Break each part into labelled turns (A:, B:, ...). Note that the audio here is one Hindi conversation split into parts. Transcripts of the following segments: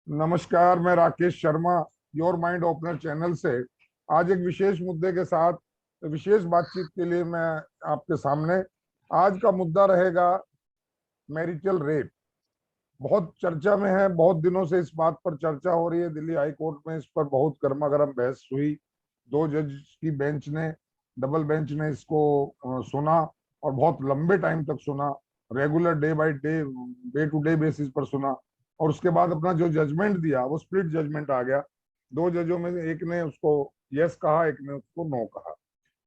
A: नमस्कार, मैं Rakesh Sharma your mind opener channel से आज एक विशेष मुद्दे के साथ विशेष बातचीत के लिए मैं आपके सामने। आज का मुद्दा रहेगा मैरिटल रेप। बहुत चर्चा में है, बहुत दिनों से इस बात पर चर्चा हो रही है। दिल्ली हाई कोर्ट में इस पर बहुत गर्मा गर्म बहस हुई। दो जज की बेंच ने, डबल बेंच ने इसको सुना और बहुत लंबे टाइम तक सुना। Regular day by day, day to day basis पर सुना और उसके बाद अपना जो जजमेंट दिया वो स्प्लिट जजमेंट आ गया। दो जजों में से एक ने उसको यस कहा, एक ने उसको नो कहा।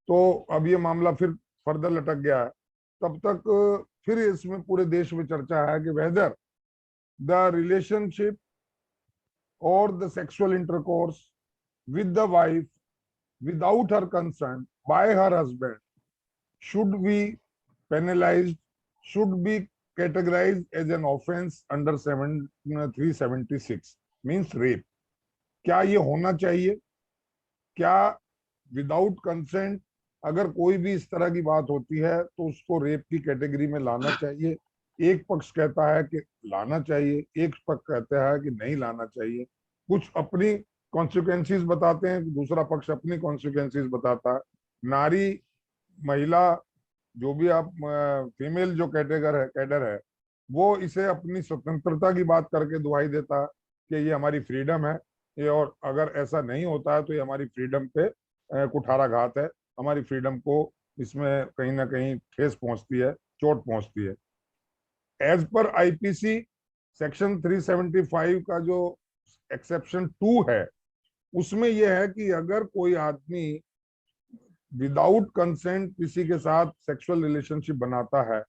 A: तो अब ये मामला फिर फर्दर लटक गया है। तब तक फिर इसमें पूरे देश में चर्चा है कि weather the relationship or the sexual intercourse with the wife without her consent by her husband should be penalized, should be categorized as an offense under 376 means rape. क्या ये होना चाहिए? क्या विदाउट कंसेंट अगर कोई भी इस तरह की बात होती है तो उसको रेप की कैटेगरी में लाना चाहिए? एक पक्ष कहता है कि लाना चाहिए, एक पक्ष कहता है कि नहीं लाना चाहिए। कुछ अपनी कॉन्सिक्वेंसीज बताते हैं, दूसरा पक्ष अपनी कॉन्सिक्वेंसीज बताता है। नारी, महिला, जो भी आप फीमेल जो कैडर है, वो इसे अपनी स्वतंत्रता की बात करके दुहाई देता है कि ये हमारी फ्रीडम है। ये, और अगर ऐसा नहीं होता है तो ये हमारी फ्रीडम पे कुठाराघात है, हमारी फ्रीडम को इसमें कहीं ना कहीं ठेस पहुंचती है, चोट पहुंचती है। एज पर आईपीसी सेक्शन 375 का जो एक्सेप्शन 2 है, उसमें यह है कि अगर कोई आदमी विदाउट कंसेंट किसी के साथ सेक्सुअल रिलेशनशिप बनाता है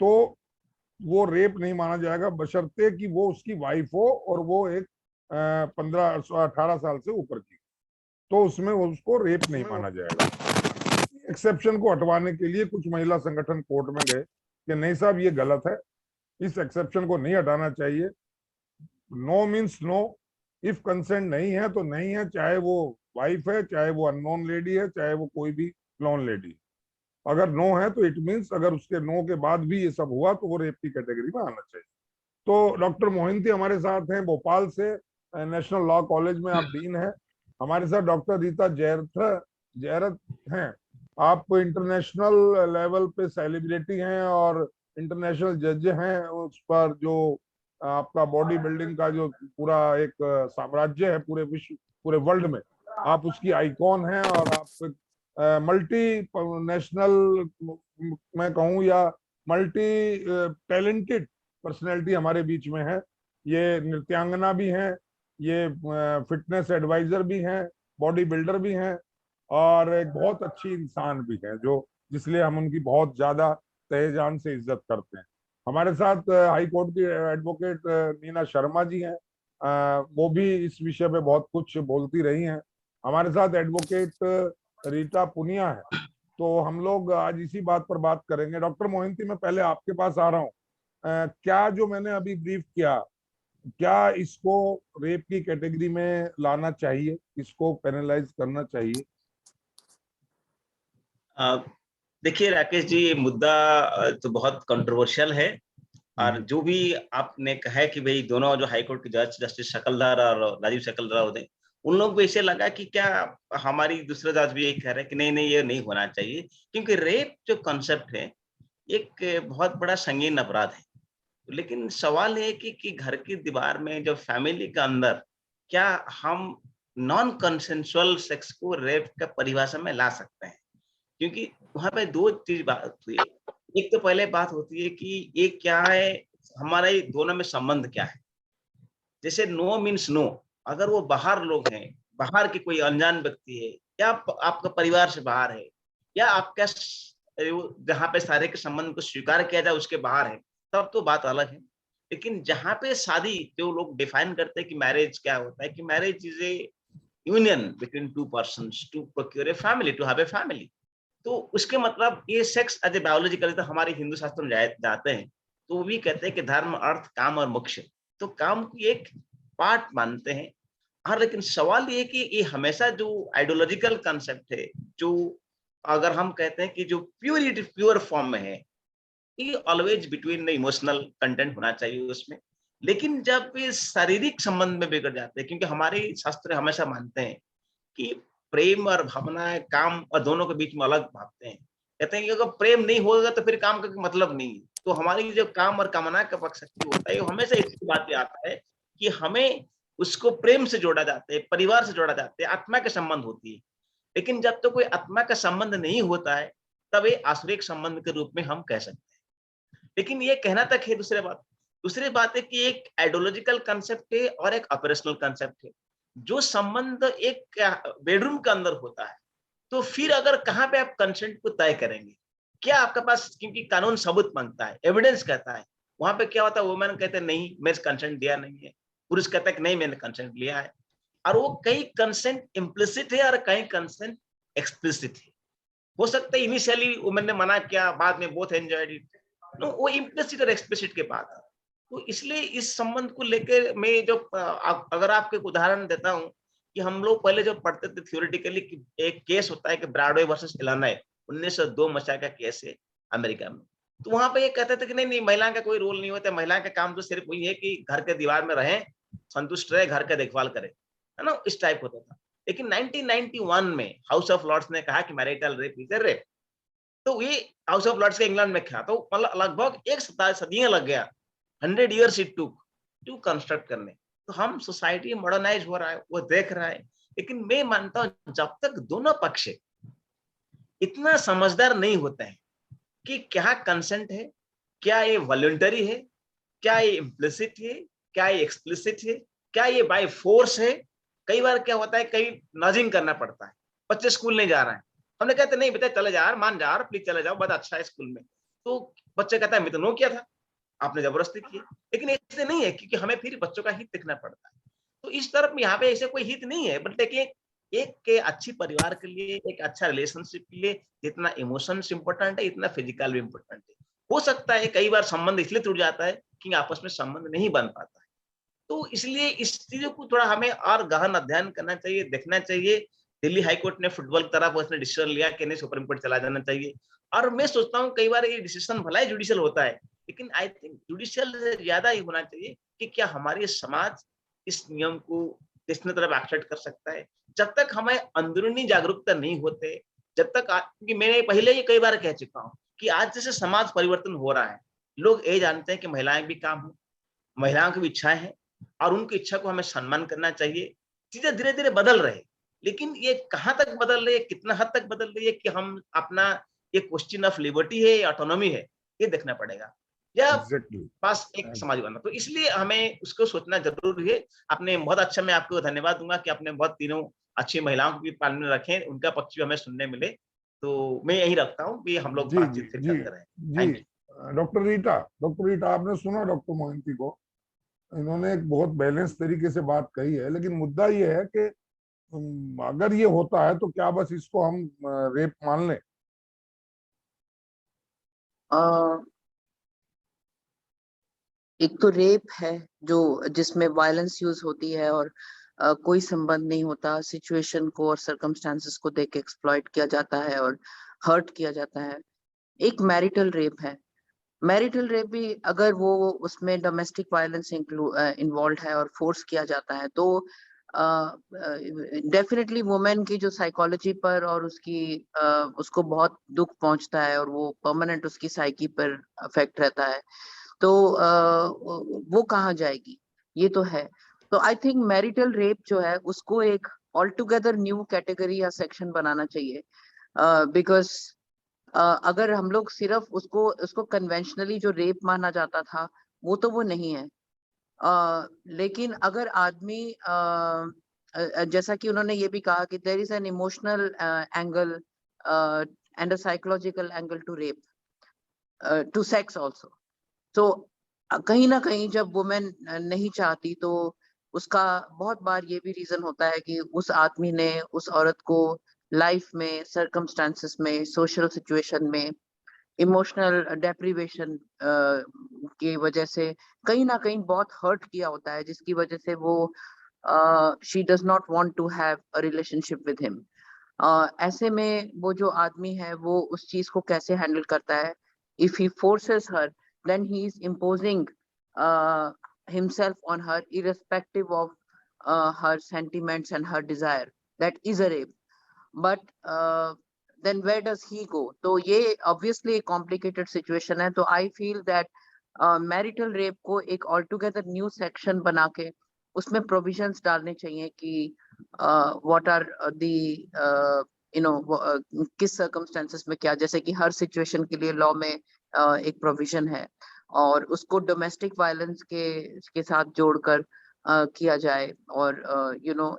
A: तो वो रेप नहीं माना जाएगा, बशर्ते कि वो उसकी वाइफ हो और वो एक 15-18 साल से ऊपर की, तो उसमें उसको रेप नहीं माना जाएगा। एक्सेप्शन को हटवाने के लिए कुछ महिला संगठन कोर्ट में गए कि नहीं साहब, ये गलत है, इस एक्सेप्शन को नहीं हटाना चाहिए। No means no. If consent नहीं है तो नहीं है, चाहे वो वाइफ है, चाहे वो अननोन लेडी है, चाहे वो कोई भी नॉन लेडी। अगर नो है तो इट मीन्स अगर उसके नो के बाद भी ये सब हुआ तो वो रेप की कैटेगरी में आना चाहिए। तो डॉक्टर मोहिंती हमारे साथ हैं भोपाल से, नेशनल लॉ कॉलेज में आप डीन हैं। हमारे साथ डॉक्टर रीता जयरथ हैं। आप इंटरनेशनल लेवल पे सेलिब्रिटी हैं और इंटरनेशनल जज हैं। उस पर जो आपका बॉडी बिल्डिंग का जो पूरा एक साम्राज्य है पूरे विश्व, पूरे वर्ल्ड में, आप उसकी आइकॉन हैं। और आप मल्टी नेशनल, मैं कहूँ, या मल्टी टैलेंटेड पर्सनैलिटी हमारे बीच में है। ये नृत्यांगना भी हैं, ये फिटनेस एडवाइजर भी हैं, बॉडी बिल्डर भी हैं और एक बहुत अच्छी इंसान भी है, जो जिसलिए हम उनकी बहुत ज्यादा तहे जान से इज्जत करते हैं। हमारे साथ हाई कोर्ट की एडवोकेट नीना शर्मा जी हैं। वो भी इस विषय पे बहुत कुछ बोलती रही हैं। हमारे साथ एडवोकेट रीटा पुनिया है। तो हम लोग आज इसी बात पर बात करेंगे। डॉक्टर मोहिंती, मैं पहले आपके पास आ रहा हूँ। क्या जो मैंने अभी ब्रीफ किया, क्या इसको रेप की कैटेगरी में लाना चाहिए, इसको पेनलाइज करना चाहिए?
B: अ, देखिए राकेश जी, ये मुद्दा तो बहुत कंट्रोवर्शियल है। और जो भी आपने कहा है कि भाई दोनों जो हाई कोर्ट के जज जस्टिस शकलदार और राजीव शकलदार होते, उन लोग को ऐसे लगा कि क्या हमारी दूसरे जज भी यही कह रहे हैं कि नहीं नहीं, ये नहीं होना चाहिए, क्योंकि रेप जो कॉन्सेप्ट है एक बहुत बड़ा संगीन अपराध है। लेकिन सवाल है कि घर की दीवार में जो फैमिली के अंदर क्या हम नॉन कंसेंसुअल सेक्स को रेप का परिभाषा में ला सकते हैं? क्योंकि वहाँ पे 2 चीज़ बात होती है। एक तो पहले बात होती है कि ये क्या है, हमारा ये दोनों में संबंध क्या है? जैसे नो मीन्स नो, अगर वो बाहर लोग हैं, बाहर के कोई अनजान व्यक्ति है या आपका परिवार से बाहर है या आपका जहाँ पे शारीरिक के संबंध को स्वीकार किया जाए उसके बाहर है, तब तो बात अलग है। लेकिन जहाँ पे शादी जो लोग डिफाइन करते हैं कि मैरिज क्या होता है, कि marriage is a union between 2 persons to procure a family, to have a family. तो उसके मतलब ये सेक्स एज ए बायोलॉजिकल तो हमारे हिंदू शास्त्र में जाते हैं, तो वो भी कहते हैं कि धर्म, अर्थ, काम और मोक्ष। तो काम को एक पार्ट मानते हैं। हाँ, लेकिन सवाल ये है कि ये हमेशा जो आइडियोलॉजिकल कांसेप्ट है, जो अगर हम कहते हैं कि जो प्योर फॉर्म में है, ये always between the emotional content होना चाहिए उसमें। लेकिन जब ये शारीरिक संबंध में बिगड़ जाते हैं, क्योंकि हमारे शास्त्र हमेशा मानते हैं कि प्रेम और भावनाएं काम और दोनों के बीच में अलग भागते हैं। कहते हैं कि अगर प्रेम नहीं होगा तो फिर काम का कोई मतलब नहीं है। तो हमारी जो काम और कामना का पक्ष शक्ति होता है, वो हमेशा इसी बात पे आता है कि हमें उसको प्रेम से जोड़ा जाता है, परिवार से जोड़ा जाता है, आत्मा के संबंध होती है। लेकिन जब तक तो कोई आत्मा का संबंध नहीं होता है, तब ये आश्रयिक संबंध के रूप में हम कह सकते हैं। लेकिन ये कहना तक है दूसरी बात। दूसरी बात है कि एक आइडियोलॉजिकल कांसेप्ट है और एक ऑपरेशनल कांसेप्ट है। जो संबंध एक बेडरूम के अंदर होता है, तो फिर अगर कहाँ पे आप कंसेंट को तय करेंगे? क्या आपके पास, क्योंकि कानून सबूत मांगता है, एविडेंस कहता है। वहाँ पे क्या होता है, वुमेन कहते हैं नहीं, मैंने कंसेंट दिया नहीं है। पुरुष कहता है कि नहीं, मैंने कंसेंट लिया है। और वो कहीं कंसेंट इम्प्लिसिट है और कहीं कंसेंट एक्सप्लिसिट है। हो सकता है इनिशियली वुमेन ने मना किया, बाद में बोथ एंजॉयड इट। नो, वो इम्प्लिसिट और एक्सप्लिसिट के बात है। तो इसलिए इस संबंध को लेकर मैं जो अगर आपको एक उदाहरण देता हूँ कि हम लोग पहले जो पढ़ते थे थियोरेटिकली कि एक केस होता है कि ब्रॉडवे वर्सेस इलिनॉय 1902 मसीहा का केस है अमेरिका में। तो वहां पे ये कहते थे कि नहीं नहीं, महिला का कोई रोल नहीं होता, महिला का काम तो सिर्फ वही है कि घर के दीवार में रहे, संतुष्ट रहे, घर का देखभाल करे, है ना, इस टाइप होता था। लेकिन 1991 में हाउस ऑफ लॉर्ड्स ने कहा कि marital rape is a rape. तो ये हाउस ऑफ लॉर्ड्स के इंग्लैंड में था, तो मतलब लगभग एक सदियां लग गया, 100 years it took to construct करने। तो हम सोसाइटी मॉडर्नाइज हो रहा है, वो देख रहा है। लेकिन मैं मानता हूं जब तक दोनों पक्ष इतना समझदार नहीं होते हैं कि क्या कंसेंट है, क्या ये वॉलंटरी है, क्या ये इम्प्लिसिट है, क्या ये एक्सप्लिसिट है, क्या ये बाय फोर्स है। कई बार क्या होता है, कई नजिंग करना पड़ता है, बच्चे स्कूल नहीं जा रहे हैं, हमने कहते नहीं बेटा चले जा यार, मान जा यार, प्लीज चले जाओ, बहुत अच्छा है स्कूल में। तो बच्चे कहता है मैं तो नो किया था, आपने जबरदस्ती की। लेकिन ऐसे नहीं है, क्योंकि हमें फिर बच्चों का हित देखना पड़ता है। तो इस तरफ में यहाँ पे ऐसे कोई हित नहीं है, बट देखिए एक के अच्छी परिवार के लिए, एक अच्छा रिलेशनशिप के लिए जितना इमोशंस इंपॉर्टेंट है, इतना फिजिकल भी इंपॉर्टेंट है। हो सकता है कई बार संबंध इसलिए टूट जाता है कि आपस में संबंध नहीं बन पाता है। तो इसलिए इस चीजों को थोड़ा हमें और गहन अध्ययन करना चाहिए, देखना चाहिए। दिल्ली हाई कोर्ट ने फुटबॉल की तरफ उसने डिसीजन लिया कि नहीं, सुप्रीम कोर्ट चला जाना चाहिए। और मैं सोचता हूँ कई बार ये डिसीजन भला ही जुडिशियल होता है, लेकिन आई थिंक जुडिशियल से ज्यादा ये होना चाहिए कि क्या हमारे समाज इस नियम को किसने तरफ एक्सेप्ट कर सकता है। जब तक हमें अंदरूनी जागरूकता नहीं होते, जब तक क्योंकि मैंने पहले ही कई बार कह चुका हूँ कि आज जैसे समाज परिवर्तन हो रहा है, लोग ये जानते हैं कि महिलाएं भी काम हो, महिलाओं की भी इच्छाएं हैं, और उनकी इच्छा को हमें सम्मान करना चाहिए। चीजें धीरे धीरे बदल रहे, लेकिन ये कहाँ तक बदल रही है, कितना हद तक बदल रही है कि हम अपना ये क्वेश्चन ऑफ लिबर्टी है या ऑटोनॉमी है, ये देखना पड़ेगा, या
A: एग्जैक्टली।
B: पास एक समाज बनना। तो इसलिए हमें उसको सोचना जरूरी है। आपने बहुत अच्छा, मैं आपको धन्यवाद दूंगा कि आपने बहुत तीनों अच्छी महिलाओं को भी पालन में रखे, उनका पक्ष भी हमें सुनने मिले। तो मैं यही रखता हूँ कि हम लोग
A: जी जी
B: बातचीत फिर
A: जी
B: करते रहे।
A: जी।
B: Thank you.
A: डॉक्टर रीटा आपने सुना डॉक्टर मोहंती को? इन्होंने एक बहुत बैलेंस तरीके से बात कही है, लेकिन मुद्दा ये है कि अगर ये होता है तो क्या बस इसको हम रेप मान लें?
C: अ, एक तो रेप है जो जिसमें वायलेंस यूज होती है और कोई संबंध नहीं होता, सिचुएशन को और सर्कमस्टांसेस को देख के एक्सप्लॉइट किया जाता है और हर्ट किया जाता है। एक मैरिटल रेप है। मैरिटल रेप भी अगर वो उसमें डोमेस्टिक वायलेंस इन्वॉल्व है और फोर्स किया जाता है, तो डेफिनेटली वुमेन की जो साइकोलॉजी पर और उसको बहुत दुख पहुंचता है और वो परमानेंट उसकी साइकी पर अफेक्ट रहता है। तो वो कहाँ जाएगी, ये तो है। तो आई थिंक मैरिटल रेप जो है उसको एक ऑल टुगेदर न्यू कैटेगरी या सेक्शन बनाना चाहिए, बिकॉज अगर हम लोग सिर्फ उसको कन्वेंशनली जो रेप माना जाता था, वो तो वो नहीं है। लेकिन अगर आदमी जैसा कि उन्होंने ये भी कहा कि there is an emotional angle and a psychological angle to rape, to sex also. तो कहीं ना कहीं जब वुमेन नहीं चाहती, तो उसका बहुत बार ये भी रीजन होता है कि उस आदमी ने उस औरत को लाइफ में, सर्कमस्टांसेस में, सोशल सिचुएशन में, इमोशनल डेप्रिवेशन की वजह से कहीं ना कहीं बहुत हर्ट किया होता है, जिसकी वजह से वो she does not want to have a relationship with him. ऐसे में वो जो आदमी है वो उस चीज को कैसे हैंडल करता है? If he forces her, then he is imposing himself on her irrespective of her sentiments and her desire, that is a rape. But then where does he go? तो ये obviously a complicated situation है. तो I feel that marital rape को एक altogether new section बना के उसमें provisions डालने चाहिए कि what are the किस circumstances में क्या, जैसे कि हर situation के लिए law में एक provision है, और उसको domestic violence के साथ जोड़कर किया जाए, और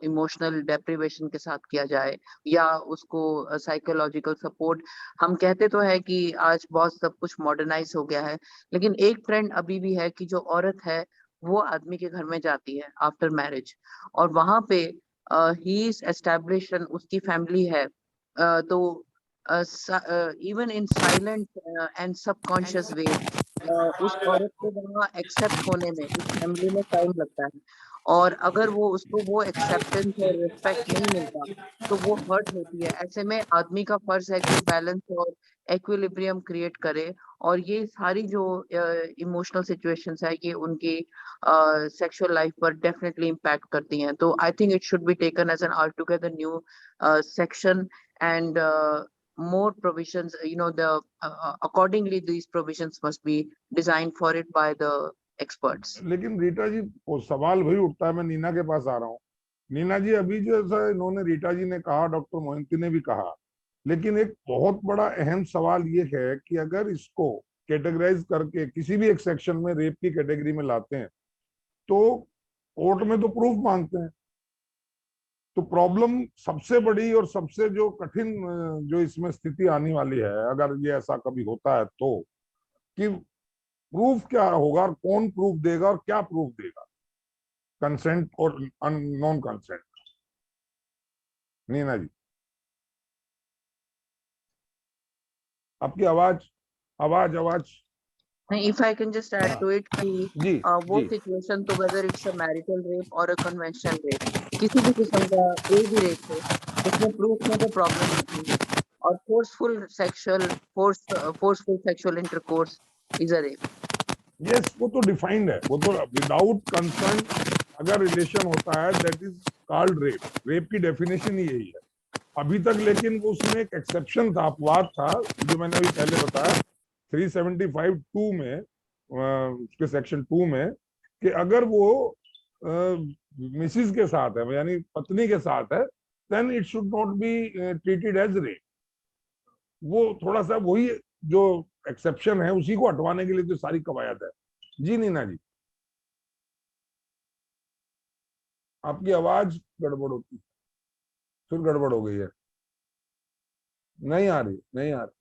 C: इमोशनल डेप्रिवेशन के साथ किया जाए, या उसको साइकोलॉजिकल सपोर्ट. हम कहते तो है कि आज बहुत सब कुछ मॉडर्नाइज हो गया है, लेकिन एक ट्रेंड अभी भी है कि जो औरत है वो आदमी के घर में जाती है आफ्टर मैरिज, और वहां पे ही इज एस्टैब्लिश्ड, उसकी फैमिली है. तो even in silent and subconscious way उस औरत को वहाँ एक्सेप्ट होने में उस फैमिली में टाइम लगता है, और अगर उसको वो एक्सेप्टेंस और रिस्पेक्ट नहीं मिलता तो वो हर्ट होती है. ऐसे में आदमी का फर्ज है कि बैलेंस और एक्विलिब्रियम क्रिएट करे, और ये सारी जो इमोशनल सिचुएशंस है ये उनकी सेक्सुअल लाइफ पर डेफिनेटली इम्पैक्ट करती हैं. तो I think it should be taken as an altogether new section, and more provisions, accordingly these provisions must be designed for it by the experts.
A: लेकिन रीटा जी वो सवाल वही उठता है, मैं नीना के पास आ रहा हूँ. नीना जी, अभी जो ऐसा इन्होंने रीटा जी ने कहा, डॉक्टर मोहिंती ने भी कहा, लेकिन एक बहुत बड़ा अहम सवाल ये है कि अगर इसको कैटेगराइज करके किसी भी एक सेक्शन में रेप की कैटेगरी में लाते हैं तो कोर्ट में तो प्रूफ मांगते हैं. तो प्रॉब्लम सबसे बड़ी और सबसे जो कठिन जो इसमें स्थिति आने वाली है, अगर ये ऐसा कभी होता है तो, कि प्रूफ क्या होगा और कौन प्रूफ देगा और क्या प्रूफ देगा, कंसेंट और नॉन कंसेंट. नीना जी, आपकी आवाज आवाज आवाज
C: If I can just add to it कि
A: जी
C: वो
A: जी
C: सिचुएशन तो whether it's a marital rape or a conventional rape, किसी भी किस्म का कोई भी रेप हो, उसमें प्रूफ में तो प्रॉब्लम होती है, और forceful sexual intercourse is a rape.
A: Yes, वो तो डिफाइंड है, वो तो विदाउट कंसर्न अगर रिलेशन होता है that is called rape. Rape की डेफिनेशन ही यही है अभी तक. लेकिन उसमें एक एक्सेप्शन था, अपवाद था, जो मैंने अभी पहले बताया 375(2) में, उसके सेक्शन 2 में, कि अगर वो मिसिस के साथ है, यानी पत्नी के साथ है, then it should not be treated as rape. वो थोड़ा सा वही जो एक्सेप्शन है उसी को हटवाने के लिए तो सारी कवायद है. जी नीना जी, आपकी आवाज गड़बड़ होती, फिर गड़बड़ हो गई है, नहीं आ रही, नहीं आ रही.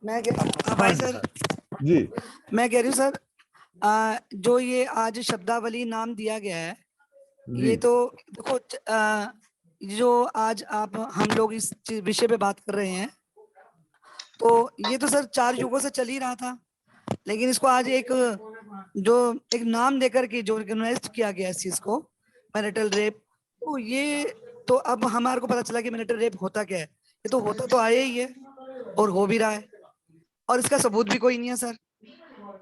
D: भाई सर,
A: जी,
D: मैं कह रही हूँ सर, जो ये आज शब्दावली नाम दिया गया है, ये तो देखो, जो आज हम लोग इस विषय पे बात कर रहे हैं, तो ये तो सर 4 युगों से चल ही रहा था, लेकिन इसको आज एक नाम देकर के जो रिकॉग्नाइज किया गया इस चीज को, मैरिटल रेप, तो ये तो अब हमारे को पता चला कि मैरिटल रेप होता क्या है. ये तो होता तो आया ही है और हो भी रहा है, और इसका सबूत भी कोई नहीं है सर.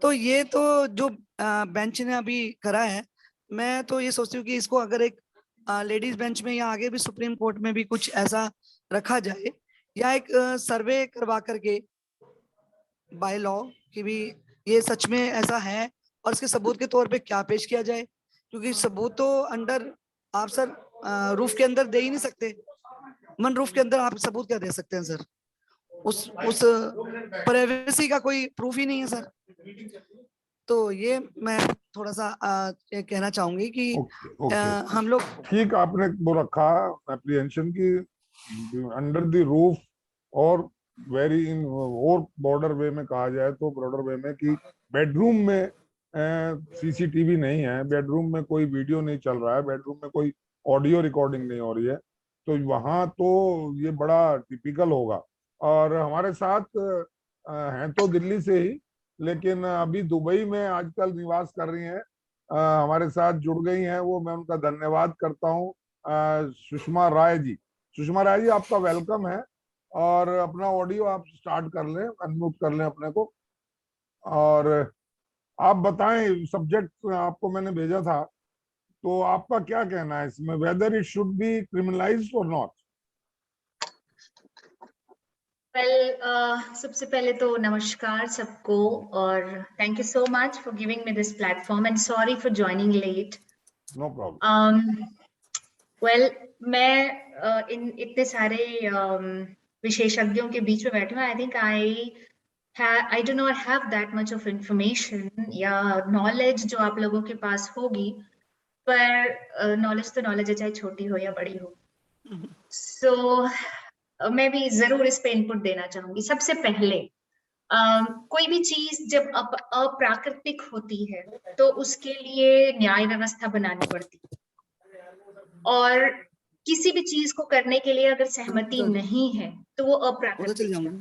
D: तो ये तो जो बेंच ने अभी करा है, मैं तो ये सोचती हूँ कि इसको अगर एक लेडीज बेंच में या आगे भी सुप्रीम कोर्ट में भी कुछ ऐसा रखा जाए, या एक सर्वे करवा करके बाय लॉ कि भी ये सच में ऐसा है और इसके सबूत के तौर पे क्या पेश किया जाए, क्योंकि सबूत तो अंडर आप सर रूफ के अंदर दे ही नहीं सकते. मन रूफ के अंदर आप सबूत क्या दे सकते हैं सर? उस प्राइवेसी का कोई प्रूफ ही नहीं है सर. तो ये मैं थोड़ा सा ये कहना चाहूंगी कि हम लोग
A: ठीक आपने वो रखा एप्रीहेंशन की अंडर द रूफ, और वेरी इन और बॉर्डर वे में कहा जाए तो ब्रॉडर वे में कि बेडरूम में सीसीटीवी नहीं है, बेडरूम में कोई वीडियो नहीं चल रहा है, बेडरूम में कोई ऑडियो रिकॉर्डिंग नहीं हो रही है, तो वहां तो ये बड़ा टिपिकल होगा. और हमारे साथ हैं तो दिल्ली से ही, लेकिन अभी दुबई में आजकल निवास कर रही हैं, हमारे साथ जुड़ गई हैं, वो मैं उनका धन्यवाद करता हूँ. सुषमा राय जी, सुषमा राय जी आपका वेलकम है. और अपना ऑडियो आप स्टार्ट कर लें, अनम्यूट कर लें अपने को, और आप बताएं सब्जेक्ट आपको मैंने भेजा था, तो आपका क्या कहना है इसमें, whether it should be criminalised और नॉट?
E: सबसे पहले तो नमस्कार सबको, और thank you so much for giving me this platform and sorry for joining late.
A: No problem.
E: मैं इन इतने सारे विशेषज्ञों के बीच में बैठी हूँ। I think I do not have that much of information या नॉलेज जो आप लोगों के पास होगी, पर नॉलेज तो नॉलेज है, चाहे छोटी हो या बड़ी हो। सो मैं भी जरूर इस पे इनपुट देना चाहूंगी। सबसे पहले कोई भी चीज जब अप्राकृतिक होती है तो उसके लिए न्याय व्यवस्था बनानी पड़ती है, और किसी भी चीज को करने के लिए अगर सहमति नहीं है तो वो अप्राकृतिक है।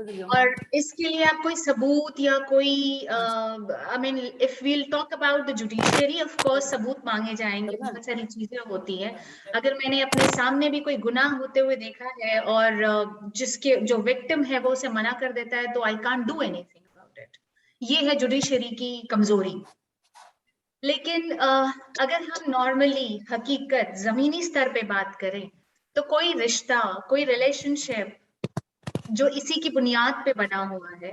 E: और इसके लिए आप कोई सबूत या कोई I mean if we'll talk about the judiciary, of course सबूत मांगे जाएंगे, बहुत सारी चीजें होती हैं। अगर मैंने अपने सामने भी कोई गुनाह होते हुए देखा है और जिसके जो विक्टिम है वो उसे मना कर देता है, तो I can't do anything about it. ये है जुडिशियरी की कमजोरी। लेकिन अगर हम नॉर्मली हकीकत जमीनी स्तर पे बात करें तो कोई रिश्ता, कोई रिलेशनशिप जो इसी की बुनियाद पे बना हुआ है,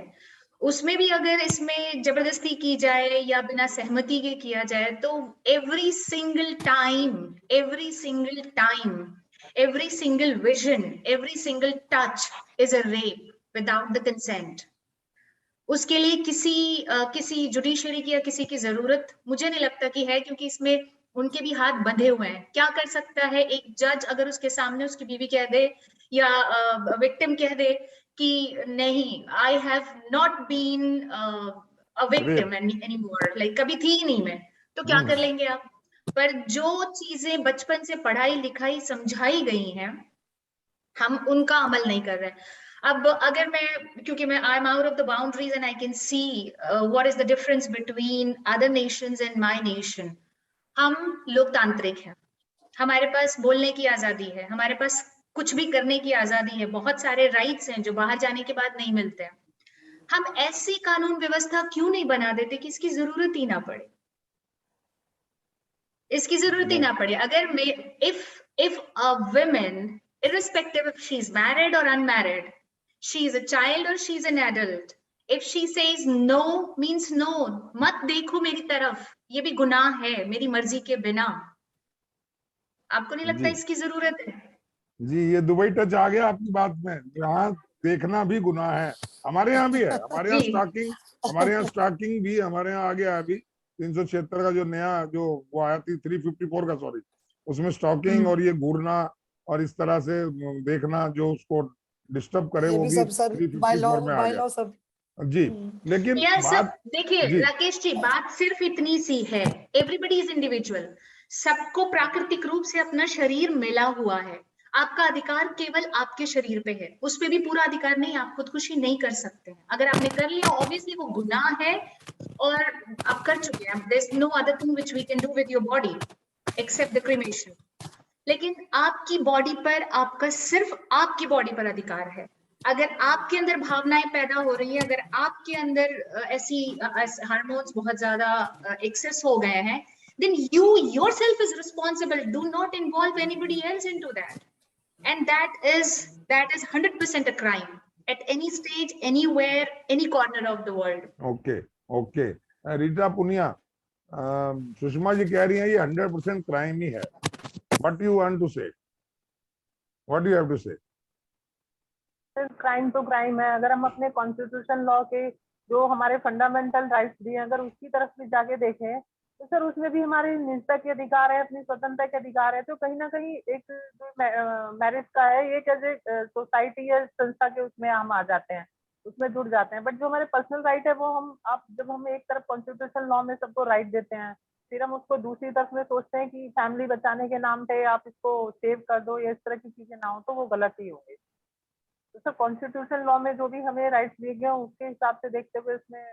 E: उसमें भी अगर इसमें जबरदस्ती की जाए या बिना सहमति के किया जाए, तो every single time, every single time, every single vision, every single touch is a rape without the consent. उसके लिए किसी जुडिशरी की या किसी की जरूरत मुझे नहीं लगता कि है, क्योंकि इसमें उनके भी हाथ बंधे हुए हैं। क्या कर सकता है एक जज, अगर उसके सामने उसकी बीवी कह दे या विक्टिम कह दे कि नहीं, I have not been a victim anymore, like कभी थी ही नहीं मैं, तो क्या कर लेंगे आप? पर जो चीजें बचपन से पढ़ाई लिखाई समझाई गई हैं, हम उनका अमल नहीं कर रहे हैं। अब अगर मैं, क्योंकि मैं I am out of the boundaries and I can see what is the difference between other Nations and my nation. हम लोकतांत्रिक हैं, हमारे पास बोलने की आजादी है, हमारे पास कुछ भी करने की आजादी है, बहुत सारे राइट्स हैं जो बाहर जाने के बाद नहीं मिलते हैं। हम ऐसी कानून व्यवस्था क्यों नहीं बना देते कि इसकी जरूरत ही ना पड़े, इसकी जरूरत ही ना पड़े। अगर मैं if a woman, irrespective if she's married or unmarried, she is a child or she's an adult, if she says no means no, मत देखो मेरी तरफ, ये भी गुनाह है मेरी मर्जी के बिना। आपको नहीं लगता
A: जी
E: इसकी जरूरत है?
A: जी, ये दुबई टच आ गया आपकी बात में। यहाँ देखना भी गुनाह है, हमारे यहाँ भी है। हमारे यहाँ
E: जी
A: स्टॉकिंग, हमारे यहाँ स्टॉकिंग भी हमारे यहाँ आ गया है अभी 376 का जो नया जो वो आया थी, 354 का सॉरी, उसमें स्टॉकिंग और ये घूरना और इस तरह से देखना जो उसको डिस्टर्ब करे,
D: ये
A: वो
D: भी
A: भी
D: सब सर
A: 354 में आ
D: बाय
A: गया।
D: लॉ सब।
A: जी, लेकिन
E: यार सब
A: बात,
E: देखिए
A: जी
E: राकेश जी, बात सिर्फ इतनी सी है, एवरीबडी इज इंडिविजुअल, सबको प्राकृतिक रूप से अपना शरीर मिला हुआ है। आपका अधिकार केवल आपके शरीर पे है, उस पे भी पूरा अधिकार नहीं, आप खुदकुशी नहीं कर सकते हैं। अगर आपने कर लिया ऑब्वियसली वो गुनाह है और आप कर चुके हैं। There is no other thing which we can do with your body except the cremation. लेकिन आपकी बॉडी पर, आपका सिर्फ आपकी बॉडी पर अधिकार है। अगर आपके अंदर भावनाएं पैदा हो रही है, अगर आपके अंदर ऐसी हार्मोन्स बहुत ज्यादा एक्सेस हो गए हैं, then you yourself is responsible. Do not involve anybody else into that, and that is 100% a crime at any stage, anywhere, any corner of the world.
A: Okay okay. Rita Punia, Sushma ji कह रही हैं ये 100% क्राइम ही है। What you want to say, what you have to say?
F: Crime तो क्राइम है। अगर हम अपने कॉन्स्टिट्यूशन लॉ के जो हमारे फंडामेंटल राइट्स दिए हैं, अगर उसकी तरफ भी जाके देखें तो सर उसमें भी हमारी निजता के अधिकार है, अपनी स्वतंत्रता के अधिकार है। तो कहीं ना कहीं एक जो मैरिज का है, ये कैसे सोसाइटी या संस्था के उसमें हम आ जाते हैं, उसमें जुड़ जाते हैं। बट जो हमारे पर्सनल राइट है वो जब हम एक तरफ कॉन्स्टिट्यूशन लॉ में सबको राइट देते हैं, फिर हम उसको दूसरी तरफ में सोचते हैं कि फैमिली बचाने के नाम पे आप इसको सेव कर दो या इस तरह की चीजें ना हो, तो वो गलत ही होंगे। तो सर कॉन्स्टिट्यूशन लॉ में जो भी हमें राइट्स दिए गए हैं उसके हिसाब से देखते हुए इसमें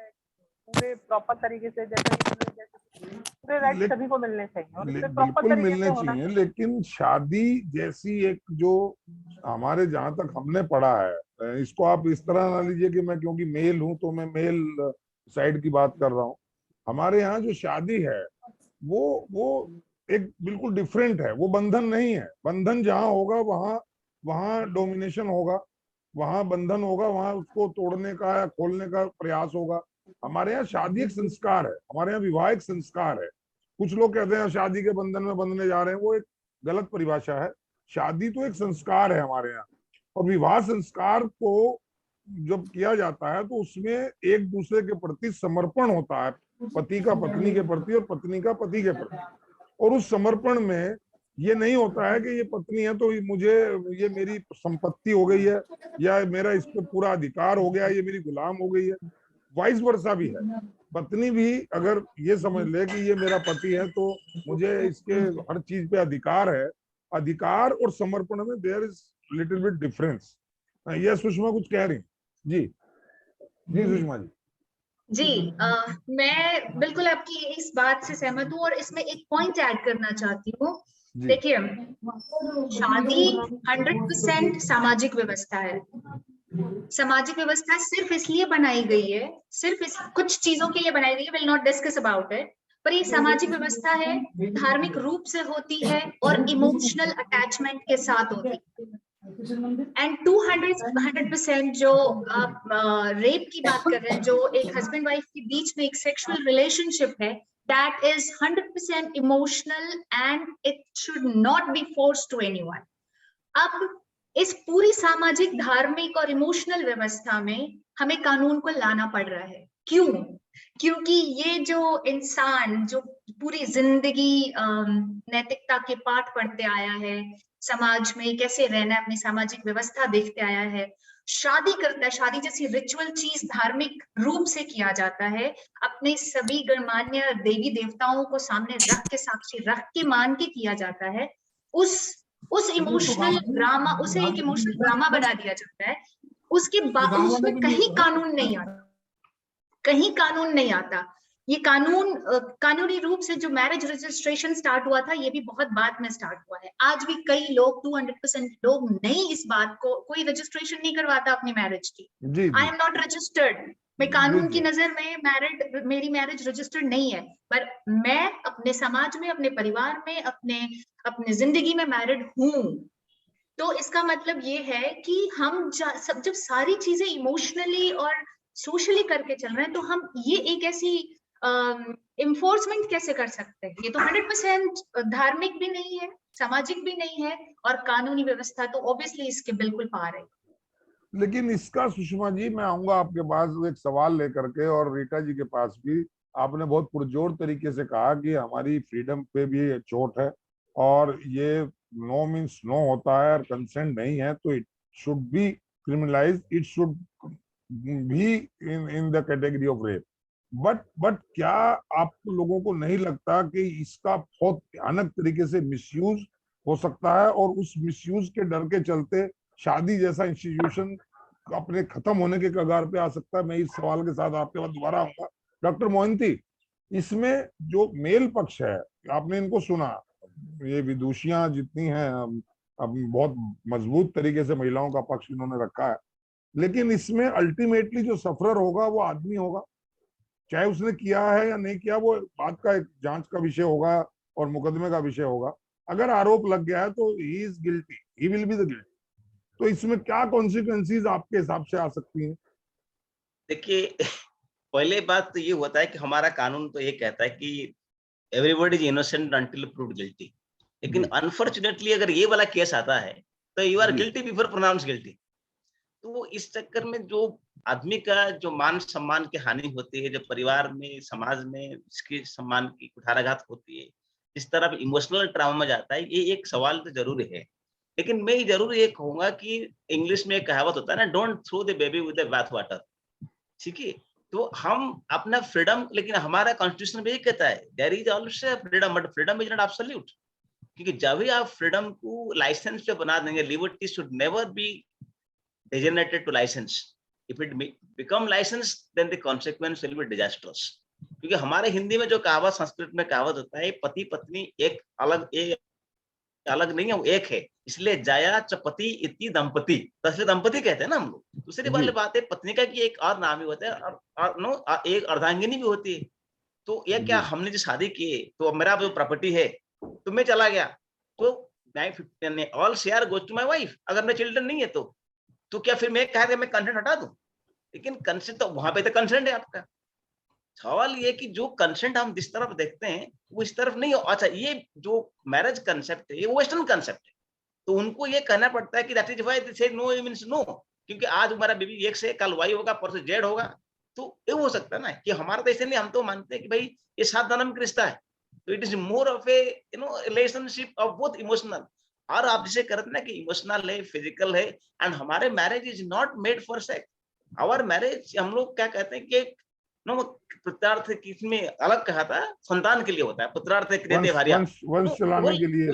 F: पूरे प्रॉपर तरीके से, जैसे पूरे राइट
A: ले-
F: सभी को मिलने चाहिए और उससे प्रॉपर
A: बिल्कुल
F: तरीके
A: मिलने
F: से होना
A: चाहिए, लेकिन शादी जैसी एक जो हमारे जहां तक हमने पढ़ा है, इसको आप इस तरह ना लीजिए कि मैं क्योंकि मेल हूं तो मैं मेल साइड की बात कर रहा हूँ। हमारे यहाँ जो शादी है वो एक बिल्कुल डिफरेंट है। वो बंधन नहीं है। बंधन जहां होगा वहां वहां डोमिनेशन होगा, वहां बंधन होगा, वहां उसको तोड़ने का या खोलने का प्रयास होगा। हमारे यहाँ शादी एक संस्कार है, हमारे यहाँ विवाह एक संस्कार है। कुछ लोग कहते हैं शादी के बंधन में बंधने जा रहे हैं, वो एक गलत परिभाषा है। शादी तो एक संस्कार है हमारे यहाँ, और विवाह संस्कार को जब किया जाता है तो उसमें एक दूसरे के प्रति समर्पण होता है, पति का पत्नी के प्रति और पत्नी का पति के प्रति। और उस समर्पण में ये नहीं होता है कि ये पत्नी है तो मुझे ये मेरी संपत्ति हो गई है या मेरा इस पे पूरा अधिकार हो गया, ये मेरी गुलाम हो गई है। वाइस वर्सा भी है। पत्नी भी अगर ये समझ ले कि ये मेरा पति है तो मुझे इसके हर चीज पे अधिकार है। अधिकार और समर्पण में there is little bit difference. ये सुषमा कुछ कह रही जी? जी सुषमा जी।
E: जी, मैं बिल्कुल आपकी इस बात से सहमत हूँ और इसमें एक पॉइंट ऐड करना चाहती हूँ।
A: जी।
E: देखिए, शादी 100% सामाजिक व्यवस्था है। सामाजिक व्यवस्था सिर्फ इसलिए बनाई गई है, कुछ चीजों के लिए बनाई गई है, will not discuss about it, पर ये सामाजिक व्यवस्था है, धार्मिक रूप से होती है और इमोशनल अटैचमेंट के साथ होती है। एंड 200% जो आप रेप की बात कर रहे हैं, जो एक हस्बैंड वाइफ के बीच में एक सेक्सुअल रिलेशनशिप है, that is 100% emotional and it should not be forced to anyone. अब इस पूरी सामाजिक, धार्मिक और इमोशनल व्यवस्था में हमें कानून को लाना पड़ रहा है। क्यों? क्योंकि ये जो इंसान जो पूरी जिंदगी नैतिकता के पाठ पढ़ते आया है, समाज में कैसे रहना है, अपनी सामाजिक व्यवस्था देखते आया है, शादी करता है, शादी जैसी रिचुअल चीज धार्मिक रूप से किया जाता है, अपने सभी गणमान्य देवी देवताओं को सामने रख के, साक्षी रख के, मान के किया जाता है। उस इमोशनल ड्रामा, उसे एक इमोशनल ड्रामा बना दिया जाता है। उसके बाद उसमें कहीं कानून नहीं आता, कहीं कानून नहीं आता। ये कानूनी रूप से जो मैरिज रजिस्ट्रेशन स्टार्ट हुआ था, ये भी बहुत बाद में स्टार्ट हुआ है। आज भी कई लोग, 200% लोग नहीं, इस बात को कोई रजिस्ट्रेशन नहीं करवाता अपनी मैरिज की। आई एम नॉट रजिस्टर्ड, मैं कानून की नजर में मेरी मैरिज रजिस्टर्ड नहीं है, पर मैं अपने समाज में, अपने परिवार में, अपने जिंदगी में मैरिड हूँ। तो इसका मतलब ये है कि हम जब सारी चीजें इमोशनली और सोशली करके चल रहे हैं, तो हम ये एक ऐसी इन्फोर्समेंट कैसे कर सकते हैं? ये तो 100% धार्मिक भी नहीं है, सामाजिक भी नहीं है, और कानूनी व्यवस्था तो ऑब्वियसली इसके बिल्कुल पार है।
A: लेकिन इसका सुषमा जी, मैं आऊंगा आपके पास एक सवाल लेकर के, और रीटा जी के पास भी। आपने बहुत पुरजोर तरीके से कहा कि हमारी फ्रीडम पे भी चोट है, और ये नो मीन्स नो होता है, और कंसेंट नहीं है तो it should be criminalise, it should be in the category of rape. But क्या आप लोगों को नहीं लगता कि इसका बहुत भयानक तरीके से मिसयूज हो सकता है, और उस मिसयूज के डर के चलते शादी जैसा इंस्टीट्यूशन अपने खत्म होने के कगार पे आ सकता है? मैं इस सवाल के साथ आपके पास दोबारा आऊंगा। डॉक्टर मोहंती, इसमें जो मेल पक्ष है, आपने इनको सुना, ये विदुषियां जितनी हैं, अब बहुत मजबूत तरीके से महिलाओं का पक्ष इन्होंने रखा है, लेकिन इसमें अल्टीमेटली जो सफरर होगा वो आदमी होगा। चाहे उसने किया है या नहीं किया, वो बात का एक जांच का विषय होगा और मुकदमे का विषय होगा। अगर आरोप लग गया है तो he is guilty, he will be the guilty. तो इसमें क्या कॉन्सिक्वेंसेस आपके हिसाब से आ सकती हैं?
B: देखिए, पहले बात तो ये होता है कि हमारा कानून तो ये कहता है कि everybody is innocent until proved guilty, लेकिन अनफॉर्चुनेटली अगर ये वाला केस आता है तो you are guilty before pronounce guilty. तो इस चक्कर में जो आदमी का जो मान सम्मान की हानि होती है, जब परिवार में, समाज में इसके सम्मान की कुठाराघात होती है, इस तरह इमोशनल ट्रॉमा में जाता है, ये एक सवाल तो जरूर है। लेकिन मैं जरूर ये कहूंगा कि इंग्लिश में एक कहावत होता है ना, don't throw the baby with the bath water. ठीक है, तो हम अपना फ्रीडम, लेकिन हमारा कॉन्स्टिट्यूशन में ये कहता है there is also freedom, but freedom is not absolute. क्योंकि जब भी आप फ्रीडम को लाइसेंस पे बना देंगे, liberty should never be designated to license, If it become licensed, then the consequence will be disastrous. क्योंकि हमारे हिंदी में जो कहावत, संस्कृत में कहावत होता है, पति पत्नी एक अलग नहीं है, वो एक है, इसलिए जाया च पति इति दंपति, तो इसलिए दंपति कहते हैं ना हम लोग। दूसरी वाली बात है, पत्नी का की एक और नाम ही होता है, और एक अर्धांगिनी भी होती है। तो ये क्या, हमने जो शादी की तो मेरा जो प्रॉपर्टी है, तो मैं चला गया तो all share goes to my wife. अगर मेरे चिल्ड्रन नहीं है तो क्या फिर मैं कहा मैं कंसेंट हटा दूं? लेकिन कंसेंट तो वहां पे तो कंसेंट है आपका। सवाल ये कि जो कंसेंट हम जिस तरफ देखते हैं वो इस तरफ नहीं हो। अच्छा, ये जो मैरिज कंसेप्ट है ये वेस्टर्न कंसेप्ट है, तो उनको ये कहना पड़ता है कि दैट इज व्हाई दे से नो मींस नो, क्योंकि आज हमारा बीबी एक से, कल वाई होगा, परसों जेड होगा। तो ये हो सकता है ना कि हमारा तो ऐसे नहीं, हम तो मानते हैं कि भाई ये 7 जन्म का रिश्ता है, तो it is more of A relationship of both emotional. और आप जिसे करते ना कि इमोशनल है, फिजिकल है, एंड हमारे marriage is not made for sex. Our marriage, हम लोग क्या कहते हैं कि नो पुत्रार्थ, किसमें अलग कहा था, संतान के लिए होता है, पुत्रार्थ
A: वंश चलाने के लिए।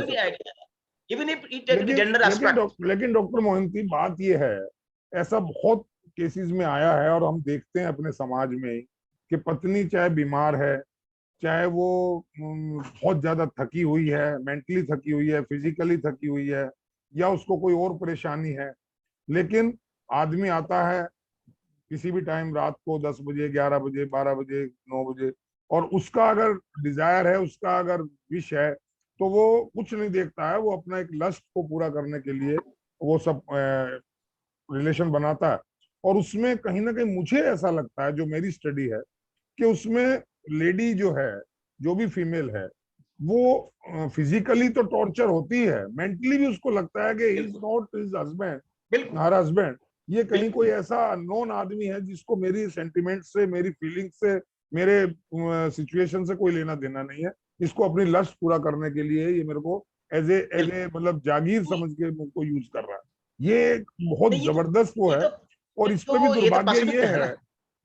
B: Even if it gender aspect.
A: लेकिन डॉक्टर मोहंती, बात ये है, ऐसा बहुत केसेस में आया है और हम देखते हैं अपने समाज में कि पत्नी चाहे बीमार है, चाहे वो बहुत ज्यादा थकी हुई है, मेंटली थकी हुई है, फिजिकली थकी हुई है, या उसको कोई और परेशानी है, लेकिन आदमी आता है किसी भी टाइम, रात को 10 बजे, 11 बजे, 12 बजे, 9 बजे, और उसका अगर डिजायर है, उसका अगर विश है, तो वो कुछ नहीं देखता है, वो अपना एक लस्ट को पूरा करने के लिए वो सब रिलेशन बनाता है। और उसमें कहीं ना कहीं मुझे ऐसा लगता है, जो मेरी स्टडी है, कि उसमें लेडी जो है, जो भी फीमेल है, वो फिजिकली तो टॉर्चर होती है, मेंटली भी उसको लगता है कि he is not his husband, her husband. ये कहीं कोई ऐसा अननोन आदमी है जिसको मेरी सेंटिमेंट से, मेरी फीलिंग से, मेरे सिचुएशन से कोई लेना देना नहीं है। इसको अपनी लस्ट पूरा करने के लिए ये मेरे को एज ए मतलब जागीर समझ के मुझको यूज कर रहा है। ये बहुत जबरदस्त वो है। और इस पर भी दुर्भाग्य ये है,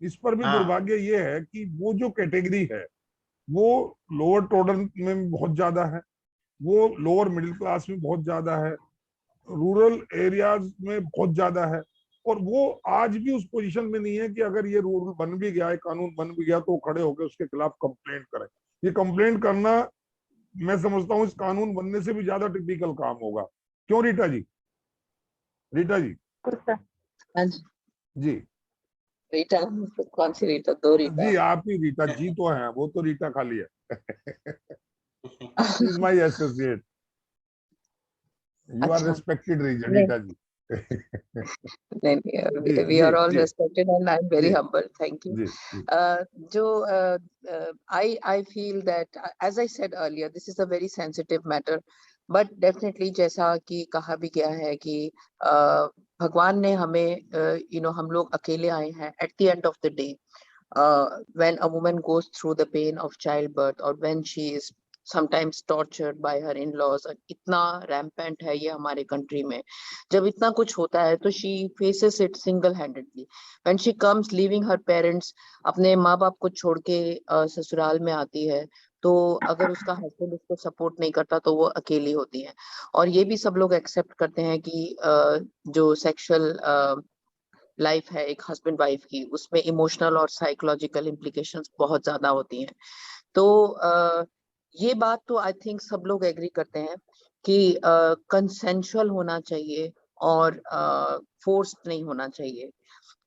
A: इस पर भी दुर्भाग्य ये है कि वो जो कैटेगरी है वो लोअर टॉर्डन में बहुत ज्यादा है, वो लोअर मिडिल क्लास में बहुत ज्यादा है, रूरल एरियाज में बहुत ज्यादा है, और वो आज भी उस पोजीशन में नहीं है कि अगर ये रूल बन भी गया है, कानून बन भी गया, तो वो खड़े होकर उसके खिलाफ कंप्लेंट करें। ये कंप्लेंट करना, मैं समझता हूँ, इस कानून बनने से भी ज्यादा टिपिकल काम होगा। क्यों रीटा जी? रीटा जी जी
C: रीटा कौन सी रीटा? 2 रीटा
A: जी, आप ही रीटा जी तो हैं, वो तो रीटा खाली है। She is my associate. You are respected, Rita ji.
C: we are all respected and I'm very humble. Thank you. I feel that, as I said earlier, this is a very sensitive matter, but definitely जैसा कि कहा भी गया है कि भगवान ने हमें हम लोग अकेले आए हैं. At the end of the day, when a woman goes through the pain of childbirth, or when she is sometimes tortured by her in-laws, इतना rampant है ये हमारे country में. जब इतना कुछ होता है तो she faces it single-handedly. When she comes leaving her parents, अपने माँ बाप को छोड़ के ससुराल में आती है, तो अगर उसका हस्बैंड उसको सपोर्ट नहीं करता तो वो अकेली होती है. और ये भी सब लोग एक्सेप्ट करते हैं कि जो सेक्सुअल लाइफ है एक हस्बैंड वाइफ की, उसमें इमोशनल और साइकोलॉजिकल इम्प्लीकेशंस बहुत ज्यादा होती हैं. तो ये बात तो आई थिंक सब लोग एग्री करते हैं कि कंसेंशुअल होना चाहिए और फोर्स्ड नहीं होना चाहिए.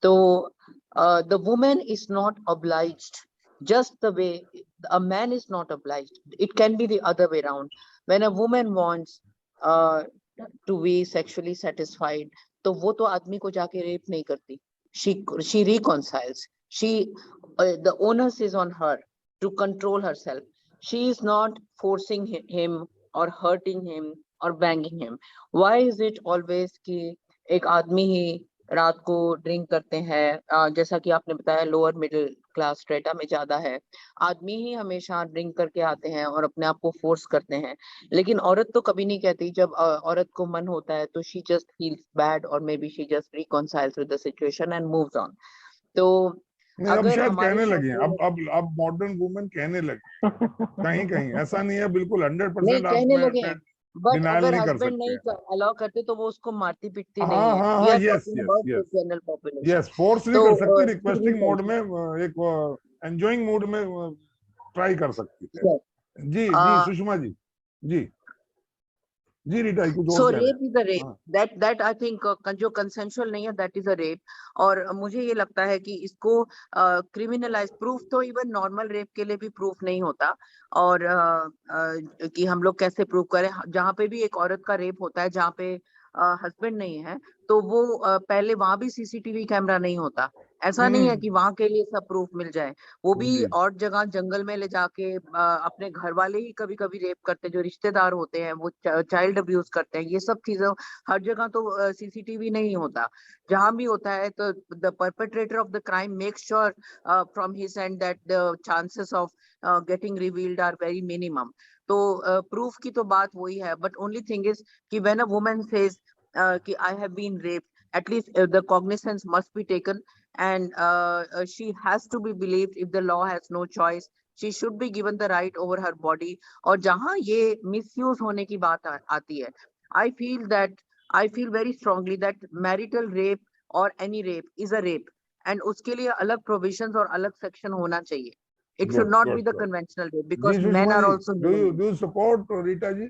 C: तो the women is not obliged just the way a man is not obliged. It can be the other way around. When a woman wants to be sexually satisfied, तो वो तो आदमी को जाके रेप नहीं करती. She reconciles. The onus is on her to control herself. She is not forcing him or hurting him or banging him. Why is it always कि एक आदमी ही रात को ड्रिंक करते हैं, जैसा कि आपने बताया लोअर मिडिल क्लास स्ट्रेटा में ज्यादा है, आदमी ही हमेशा ड्रिंक करके आते हैं और अपने आप को फोर्स करते हैं. लेकिन औरत तो कभी नहीं कहती. जब औरत को मन होता है तो शी जस्ट फील्स बैड और maybe she just reconciles with the situation and moves on. तो
A: अब शायद कहने लगे, अब मॉडर्न वुमेन कहने लगे कहीं कहीं, ऐसा नहीं है बिल्कुल 100%
C: कहने लगे. बट
A: डिनायल
C: अगर
A: नहीं कर
C: हस्बैंड
A: सकते
C: नहीं
A: हैं।
C: अलाउ करते तो वो उसको मारती पीटती
A: हाँ
C: नहीं है।
A: हाँ
C: वी
A: हाँ,
C: are
A: yes
C: talking
A: yes
C: about the
A: yes
C: general population.
A: Yes, force नहीं
C: तो
A: कर सकती,
C: civil
A: रिक्वेस्टिंग मोड
C: service,
A: में एक एंजॉइंग मोड में ट्राई कर सकती है।
C: yes.
A: जी जी सुषमा जी, जी जी रीटा जी कुछ और
C: So
A: कह रहे
C: rape is a rape.
A: हैं?
C: That I think जो consensual नहीं है that is a rape. और मुझे ये लगता है कि इसको क्रिमिनलाइज, प्रूफ तो इवन नॉर्मल रेप के लिए भी प्रूफ नहीं होता। और कि हम लोग कैसे प्रूफ करें, जहाँ पे भी एक औरत का रेप होता है, जहाँ पे हस्बैंड नहीं है, तो वो पहले वहां भी सीसीटीवी कैमरा नहीं होता। ऐसा नहीं है कि वहां के लिए सब प्रूफ मिल जाए। वो भी
A: जी
C: और जगह जंगल में ले जाके अपने घर वाले ही कभी कभी रेप करते हैं, जो रिश्तेदार होते हैं वो चाइल्ड अब्यूज करते हैं। ये सब चीजें हर जगह तो सीसीटीवी नहीं होता। जहां भी होता है तो the perpetrator of the crime make sure from his end that the chances of getting revealed are very minimum. तो प्रूफ की तो बात वही है, बट ओनली थिंग इज कि व्हेन अ वुमन सेज कि I have been raped, at least the cognizance must be taken, and she has to be believed. If the law has no choice, she should be given the right over her body. और जहां ये misuse होने की बात आती है, I feel very strongly that marital rape or any rape is a rape, and उसके लिए अलग provisions और अलग section होना चाहिए. It should
A: good
C: not be
A: good
C: the
A: good.
C: conventional rape,
A: जी
C: because men
A: Sushma
C: are
A: ji,
C: also
A: do
C: human
A: you
C: beings.
A: Support Rita ji?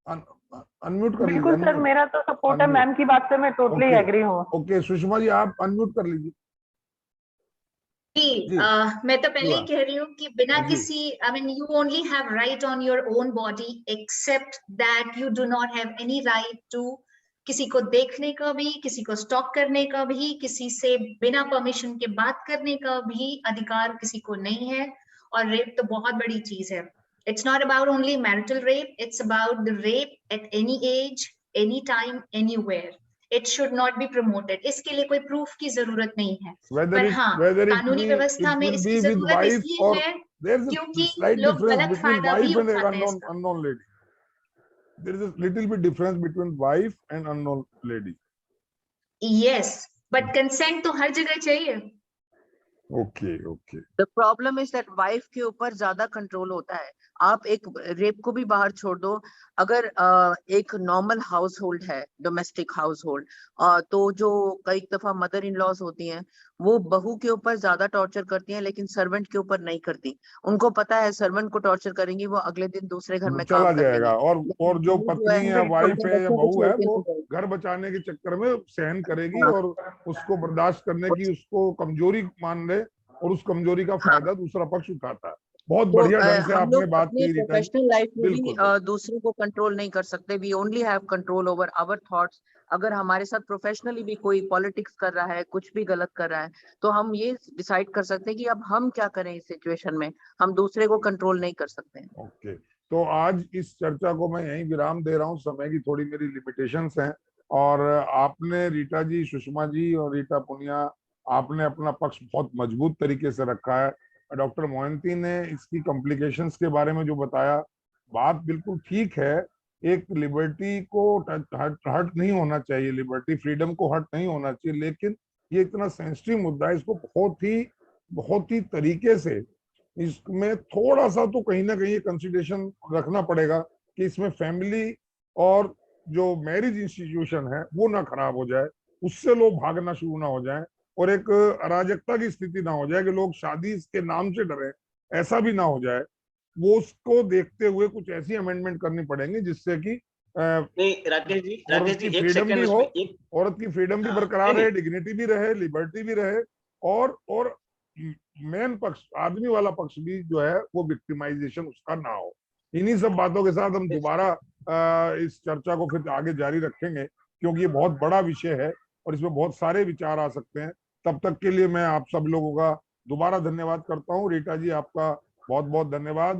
A: Unmute कर लीजिए,
F: बिल्कुल सर, मेरा तो सपोर्ट है, मैम की बात से मैं टोटली
A: ओके
F: एग्री हूँ।
A: ओके सुषमा जी आप अनम्यूट कर लीजिए।
E: जी,
A: जी
E: मैं तो पहले ही कह रही हूँ कि बिना
A: जी
E: किसी, I mean you only have right on your own body, except that you do not have any right to किसी को देखने का भी, किसी को स्टॉक करने का भी, किसी से बिना परमिशन के बात करने का भी अधिकार किसी को नहीं है। और रेप तो बहुत बड़ी चीज है। It's not about only marital rape, it's about the rape at any as, any time, anywhere. It should not be promoted. इसके लिए कोई प्रूफ की जरूरत नहीं है। पर हाँ,
A: whether
E: कानूनी व्यवस्था
A: it
E: में
A: will
E: इसकी
A: be with
E: जरूरत
A: wife
E: इसलिए
A: or
E: है
A: there is a
E: क्योंकि
A: slight
E: लोग
A: difference
E: गलत
A: between
E: फायदा भी
A: wife and a
E: उठाते हैं इसका।
A: unknown lady. There is a little bit difference between wife and unknown lady.
E: Yes, but consent तो हर जगह चाहिए।
A: Okay okay.
C: The problem is that wife के ऊपर ज्यादा कंट्रोल होता है। आप एक रेप को भी बाहर छोड़ दो, अगर एक नॉर्मल हाउस होल्ड है, डोमेस्टिक हाउस होल्ड, तो जो कई दफा मदर इन लॉज होती हैं, वो बहू के ऊपर ज्यादा टॉर्चर करती हैं, लेकिन सर्वेंट के ऊपर नहीं करती। उनको पता है सर्वेंट को टॉर्चर करेंगी वो अगले दिन दूसरे घर में
A: चला
C: काम कर
A: जाएगा
C: लेगी,
A: और जो
C: बहू जो
A: पत्नी है,
C: है
A: वाइफ है या
C: बच्चों को
A: बहू
C: छोड़
A: है,
C: के
A: वो
C: नहीं जाएगी।
A: घर बचाने के चक्कर में सहन करेगी
C: हाँ,
A: और उसको बर्दाश्त करने की उसको कमजोरी मान ले और उस कमजोरी का
C: हाँ।
A: फायदा दूसरा पक्ष उठाता है। बहुत
C: तो
A: बढ़िया ढंग से
C: हम
A: आपने
C: लोग
A: बात
C: अपनी
A: की रीटा जी।
C: प्रोफेशनल लाइफ में भी
A: बिल्कुल
C: दूसरों को कंट्रोल नहीं कर सकते। We only have control over our thoughts. अगर हमारे साथ प्रोफेशनली भी कोई पॉलिटिक्स कर रहा है, कुछ भी गलत कर रहा है, तो हम ये डिसाइड कर सकते हैं कि अब हम क्या करें इस सिचुएशन में। हम दूसरे को कंट्रोल नहीं कर सकते हैं।
A: ओके, तो आज इस चर्चा को मैं यहीं विराम दे रहा हूँ। समय की थोड़ी मेरी लिमिटेशंस हैं और आपने रीटा जी, सुषमा जी और रीटा पुनिया, आपने अपना पक्ष बहुत मजबूत तरीके से रखा है। डॉक्टर मोहंती ने इसकी कॉम्प्लिकेशंस के बारे में जो बताया, बात बिल्कुल ठीक है। एक लिबर्टी को हर्ट नहीं होना चाहिए, लिबर्टी फ्रीडम को हर्ट नहीं होना चाहिए, लेकिन ये इतना सेंसिटिव मुद्दा है, इसको बहुत ही तरीके से इसमें थोड़ा सा तो कहीं ना कहीं कंसिडरेशन रखना पड़ेगा कि इसमें फैमिली और जो मैरिज इंस्टीट्यूशन है वो ना खराब हो जाए, उससे लोग भागना शुरू ना हो जाए और एक अराजकता की स्थिति ना हो जाए कि लोग शादी के नाम से डरे, ऐसा भी ना हो जाए। वो उसको देखते हुए कुछ ऐसी अमेंडमेंट करनी पड़ेंगी जिससे कि
B: नहीं राकेश जी,
A: औरत की
B: एक
A: फ्रीडम
B: सेकंड
A: भी हो,
B: उसमें एक,
A: औरत की फ्रीडम भी
B: हाँ,
A: बरकरार
B: नहीं,
A: रहे, डिग्निटी भी रहे, लिबर्टी भी रहे और मेन पक्ष, आदमी वाला पक्ष भी जो है वो विक्टिमाइजेशन उसका ना हो। इन्हीं सब बातों के साथ हम दोबारा इस चर्चा को फिर आगे जारी रखेंगे, क्योंकि ये बहुत बड़ा विषय है और इसमें बहुत सारे विचार आ सकते हैं। तब तक के लिए मैं आप सब लोगों का दोबारा धन्यवाद करता हूँ। रीटा जी, आपका बहुत बहुत धन्यवाद।